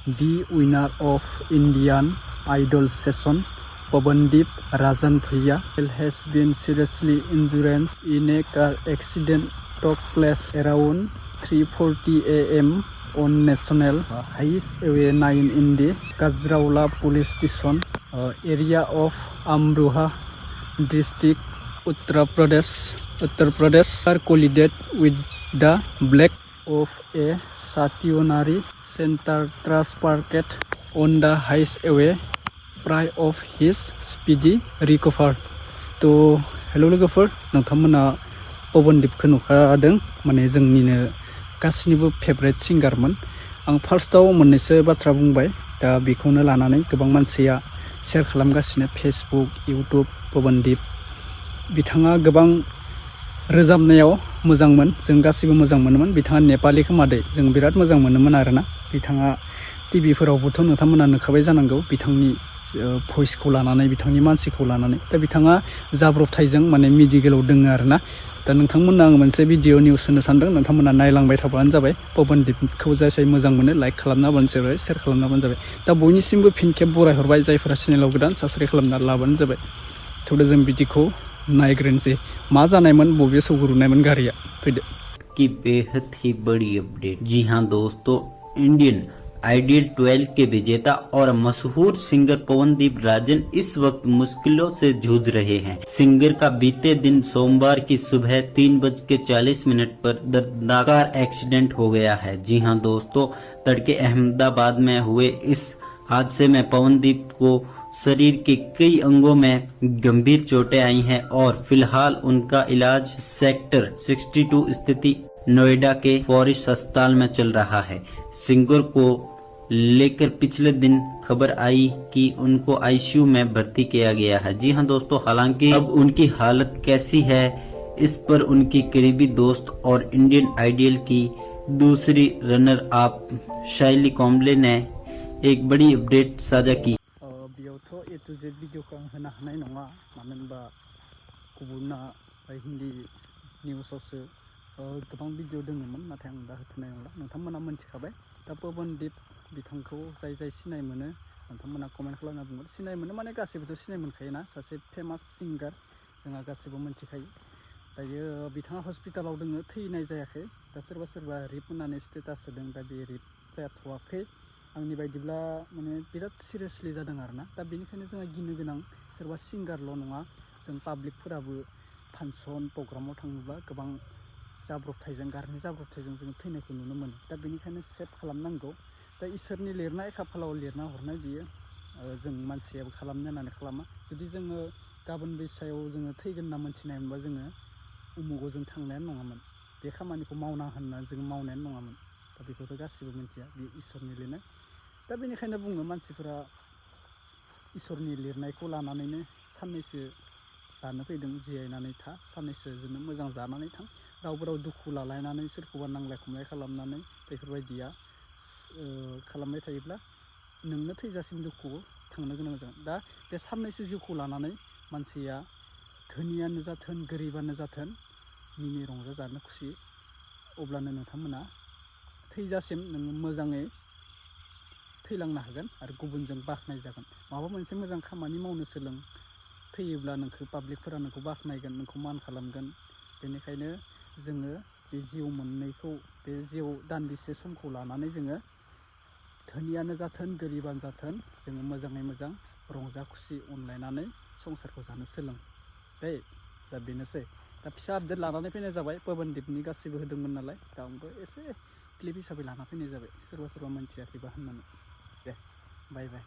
the winner of Indian Idol session, Pawandeep Rajan Bhaiya, has been seriously injured in a car accident took place around 3:40 a.m. on National Highway 9 in the Kajraula Police Station area of Amroha district, Uttar Pradesh, are collided with the back of a stationary center transported on the highway prior of his speedy recovery. तो hello लोगोफोर, नोंथांमोना पवनदीपखौ नुखादों, माने जोंनिनो गासिनिबो favourite सिंगारमोन। आं फार्स्टआव मोननैसो बाथ्रा बुंबाय, दा बेखौनो लानानै गोबां मानसिया शेयार खालामगासिनो फेसबुक, इउट्युब। पवनदीप बिथाङा गोबां रोजाबनायाव मोजांमोन, जों गासिबो मोजां मोनोमोन। बिथाङा नेपालि खोमादै, जों बिराद मोजां मोनोमोन आरोना। बिथाङा टिभिफोरावबोथ' नोंथांमोना नुखाबाय जानांगौ बिथांनि भइसखौ लानानै, बिथांनि मानसिखौ लानानै। दा बिथाङा जाब्रबथायजों माने मेडिकेलाव दोङो आरोना। दा नोंथांमोननो आं मोनसे भिडिअ निउस होनो सानदों, नोंथांमोना नायलांबाय थाबानो जाबाय। पवनदीपखौ जाय जाय मोजां मोनो लाइक खालामना होबानो जाबाय, शेयार खालामना होबानो जाबाय। दा बयनिसिमबो फिन खेब बरायहरबाय, जायफोरा चेनेलाव गोदान साबस्क्राइब खालामना लाबानो जाबाय। थौदो जों बिदिखौ नायग्रोनोसै, मा जानायमोन, बबे सौग्रुनायमोन गारिया। फैदो की बेहद ही बड़ी अपडेट। जी हाँ दोस्तों, इंडियन आइडियल 12 के विजेता और मशहूर सिंगर पवनदीप राजन इस वक्त मुश्किलों से जूझ रहे हैं। सिंगर का बीते दिन सोमवार की सुबह 3:40 पर दर्दनाक एक्सीडेंट हो गया है। जी हाँ दोस्तों, तड़के अहमदाबाद में हुए इस हादसे में पवनदीप को शरीर के कई अंगों में गंभीर चोटें आई हैं और फिलहाल उनका इलाज सेक्टर 62 स्थित नोएडा के फॉरेस्ट अस्पताल में चल रहा है। सिंगर को लेकर पिछले दिन खबर आई कि उनको आईसीयू में भर्ती किया गया है। जी हाँ दोस्तों, हालांकि अब उनकी हालत कैसी है, इस पर उनकी करीबी दोस्त और इंडियन आइडियल की दूसरी रनर अप शैली कॉम्बले ने एक बड़ी अपडेट साझा की। बेयावथ' ए टु जेड भिडिअखौ आं होनो हानाय नङा, मानो होनबा गुबुना हिन्दी निउसावसो गोबां भिडिअ दङमोन, नाथाय आं दा होथ'नाय नंला। नोंथांमोना मोनथिखाबाय। दा पवनदीप बिथांखौ जाय जाय सिनाय मोनो नोंथांमोना कमेन्ट खालामना बुङो। सिनाय मोनो माने गासैबोथ' सिनाय मोनखायोना, सासे फेमास सिंगार जोंहा गासैबो मोनथिखायो। दायो बिथाङा हस्पिटालाव दङ, थैनाय जायाखै। दा सोरबा सोरबा रिप होननानै स्टेटास होदों, दा बे रिप जाथ'वाखै। आंनि बायदिब्ला माने बिराद सिरियासलि जादों आरोना। दा बेनिखायनो जोंहा गिनो गोनां, सोरबा सिंगारल' नङा, जों पाब्लिकफोराबो फांसन प्रग्रामाव थाङोब्ला गोबां जाब्रबथायजों, गारिनि जाब्रबथायजों जों थैनायखौ नुनो मोनो। दा बेनिखायनो सेभ खालामनांगौ। दा इसोरनि लिरनाय, खाफालाव लिरना हरनाय बियो, जों मानसियाबो खालामनो होननानै खालामा। जुदि जोङो गाबोन बैसायाव जोङो थैगोन होनना मोनथिनाय मोनबा जोङो उमुगाव जों थांनायानो नङामोन, बे खामानिखौ मावना होननानै जों मावनायानो नङामोन। दा बेखौथ' गासिबो मिथिया, बे इसोरनि लिरनाय। दा बेनिखायनो बुङो मानसिफोरा इसोरनि लिरनायखौ लानानैनो साननैसो जानो फैदों, जिरायनानै था, साननैसो जोंनो मोजां जानानै थां। रावबो दुखु लालायनानै सोरखौबा नांलाय खमलाय खालामनानै बेफोरबायदिया खालामबाय थायोब्ला नोंनो थैजासिम दुखुआव थांनो गोनां जागोन। दा बे साननैसो जिउखौ लानानै मानसिया धोनियानो जाथों गोरिबानो जाथों मिनि रंजा जानो खुसि, अब्लानो नोंथांमोना थैजासिम नोङो मोजाङै थैलांनो हागोन आरो गुबुनजों बाख्नाय जागोन। माबा मोनसे मोजां खामानि मावनो सोलों, थैयोब्ला नोंखौ पाब्लिकफोरा नोंखौ बाख्नायगोन, नोंखौ मान खालामगोन। बेनिखायनो जोङो बे जिउ मोननैखौ, बे जिउ दान्दिसे समखौ लानानै जोङो धोनियानो जाथों गोरिबानो जाथों जोङो मोजाङै मोजां रंजा खुसि अनलायनानै संसारखौ जानो सोलों दै। दा बेनोसै। दा फिसा आपडेट लानानै फैनाय जाबाय, पवनदीपनि गासिबो होदोंमोन नालाय, दा आंबो एसे क्लिप हिसाबै लाना फैनाय जाबाय, सोरबा सोरबा मोनथियाखैबा होननानै। दे बाय बाय।